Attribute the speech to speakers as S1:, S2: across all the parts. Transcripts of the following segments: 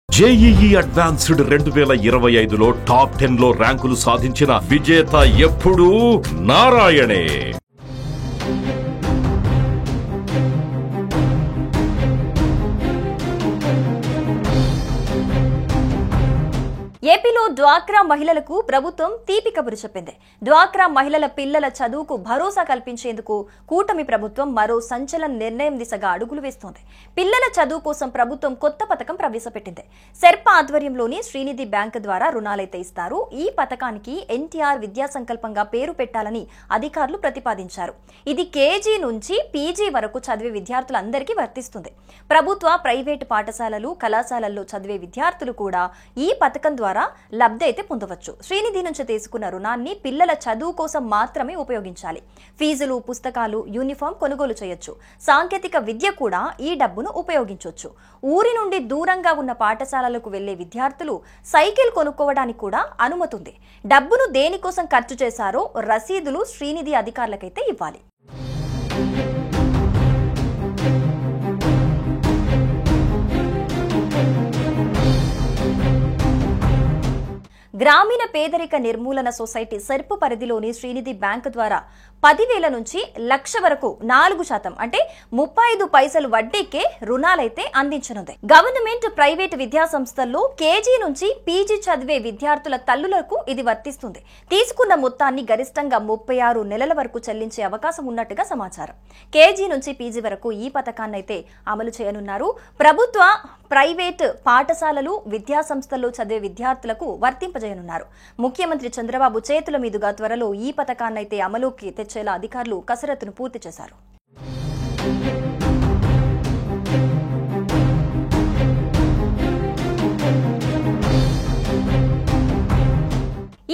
S1: JEE advanced 2025లో top 10లో ర్యాంకులు సాధించిన విజేత ఎప్పుడూ నారాయణే.
S2: ఏపీలో డ్వాక్రా మహిళలకు ప్రభుత్వం తీపి కబురు చెప్పింది. డ్వాక్రా మహిళల పిల్లల చదువుకు భరోసా కల్పించేందుకు కూటమి ప్రభుత్వం మరో సంచలన నిర్ణయం దిశగా అడుగులు వేస్తోంది. పిల్లల చదువు కోసం ప్రభుత్వం కొత్త పథకం ప్రవేశపెట్టింది. సెర్ప ఆధ్వర్యంలోని శ్రీనిధి బ్యాంకు ద్వారా రుణాలైతే ఇస్తారు. ఈ పథకానికి ఎన్టీఆర్ విద్యా సంకల్పంగా పేరు పెట్టాలని అధికారులు ప్రతిపాదించారు. ఇది కేజీ నుంచి పీజీ వరకు చదివే విద్యార్థులందరికీ వర్తిస్తుంది. ప్రభుత్వ, ప్రైవేటు పాఠశాలలు, కళాశాలల్లో చదివే విద్యార్థులు కూడా ఈ పథకం ద్వారా లబ్ధి అయితే పొందవచ్చు. శ్రీనిధి నుంచి తీసుకున్న రుణాన్ని పిల్లల చదువు కోసం మాత్రమే ఉపయోగించాలి. ఫీజులు, పుస్తకాలు, యూనిఫామ్ కొనుగోలు చేయొచ్చు. సాంకేతిక విద్య కూడా ఈ డబ్బును ఉపయోగించవచ్చు. ఊరి నుండి దూరంగా ఉన్న పాఠశాలలకు వెళ్లే విద్యార్థులు సైకిల్ కొనుక్కోవడానికి కూడా అనుమతి ఉంది. డబ్బును దేనికోసం ఖర్చు చేశారో రసీదులు శ్రీనిధి అధికారులకైతే ఇవ్వాలి. గ్రామీణ పేదరిక నిర్మూలన సొసైటీ సెర్ప్ పరిధిలోని శ్రీనిధి బ్యాంకు ద్వారా 10,000 నుంచి 1,00,000 వరకు 4% అంటే 35 పైసలు వడ్డీకే రుణాలైతే అందించనుంది. గవర్నమెంట్, ప్రైవేట్ విద్యా సంస్థల్లో కేజీ నుంచి పీజీ చదివే విద్యార్థుల తల్లులకు ఇది వర్తిస్తుంది. తీసుకున్న మొత్తాన్ని గరిష్టంగా 36 నెలల వరకు చెల్లించే అవకాశం ఉన్నట్టుగా సమాచారం. కేజీ నుంచి పీజీ వరకు ఈ పథకాన్నైతే అమలు చేయనున్నారు. ప్రభుత్వ, ప్రైవేట్ పాఠశాలలు, విద్యా సంస్థల్లో చదివే విద్యార్థులకు వర్తింపజేయనున్నారు. ముఖ్యమంత్రి చంద్రబాబు చేతుల మీదుగా త్వరలో ఈ పథకాన్నైతే అమలుకి తెచ్చేలా అధికారులు కసరత్తును పూర్తి చేశారు.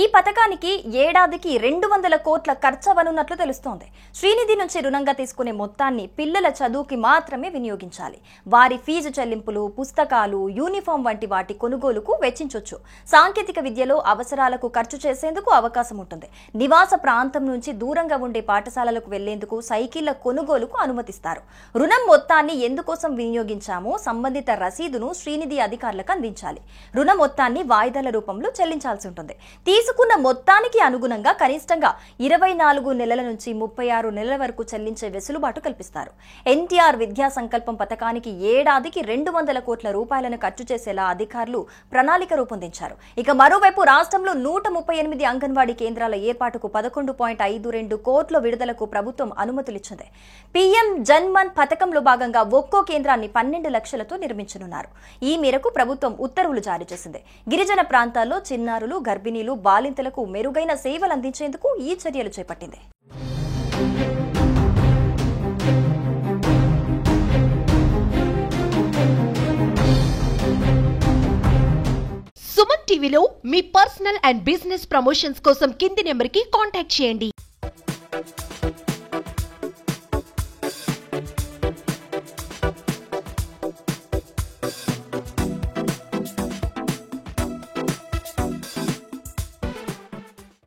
S2: ఈ పథకానికి ఏడాదికి 200 కోట్ల ఖర్చవనున్నట్లు తెలుస్తోంది. శ్రీనిధి నుంచి రుణంగా తీసుకునే మొత్తాన్ని పిల్లల చదువుకి మాత్రమే వినియోగించాలి. వారి ఫీజు చెల్లింపులు, పుస్తకాలు, యూనిఫామ్ వంటి వాటి కొనుగోలుకు వెచ్చించొచ్చు. సాంకేతిక విద్యలో అవసరాలకు ఖర్చు చేసేందుకు అవకాశం ఉంటుంది. నివాస ప్రాంతం నుంచి దూరంగా ఉండే పాఠశాలలకు వెళ్లేందుకు సైకిళ్ల కొనుగోలుకు అనుమతిస్తారు. రుణం మొత్తాన్ని ఎందుకోసం వినియోగించామో సంబంధిత రసీదును శ్రీనిధి అధికారులకు అందించాలి. రుణ మొత్తాన్ని వాయిదాల రూపంలో చెల్లించాల్సి ఉంటుంది. తీసుకున్న మొత్తానికి అనుగుణంగా కనిష్టంగా 24 నెలల నుంచి 36 నెలల వరకు చెల్లించే వెసులుబాటు కల్పిస్తారు. ఎన్టీఆర్ విద్యా సంకల్పం పథకానికి ఏడాదికి 200 కోట్ల రూపాయలను ఖర్చు చేసేలా అధికారులు ప్రణాళిక రూపొందించారు. ఇక మరోవైపు రాష్ట్రంలో 138 అంగన్వాడీ కేంద్రాల ఏర్పాటుకు 11.52 కోట్ల విడుదలకు ప్రభుత్వం అనుమతులిచ్చింది. పీఎం జన్మన్ పథకంలో భాగంగా ఒక్కో కేంద్రాన్ని 12 లక్షలతో నిర్మించనున్నారు. ఈ మేరకు ప్రభుత్వం ఉత్తర్వులు జారీ చేసింది. గిరిజన ప్రాంతాల్లో చిన్నారులు, గర్భిణీలు, బాలింతలకు మెరుగైన సేవలు అందించేందుకు ఈ చర్యలు చేపట్టింది.
S3: సుమన్ టీవీలో మీ పర్సనల్ అండ్ బిజినెస్ ప్రమోషన్స్ కోసం కింది నెంబర్కి కాంటాక్ట్ చేయండి.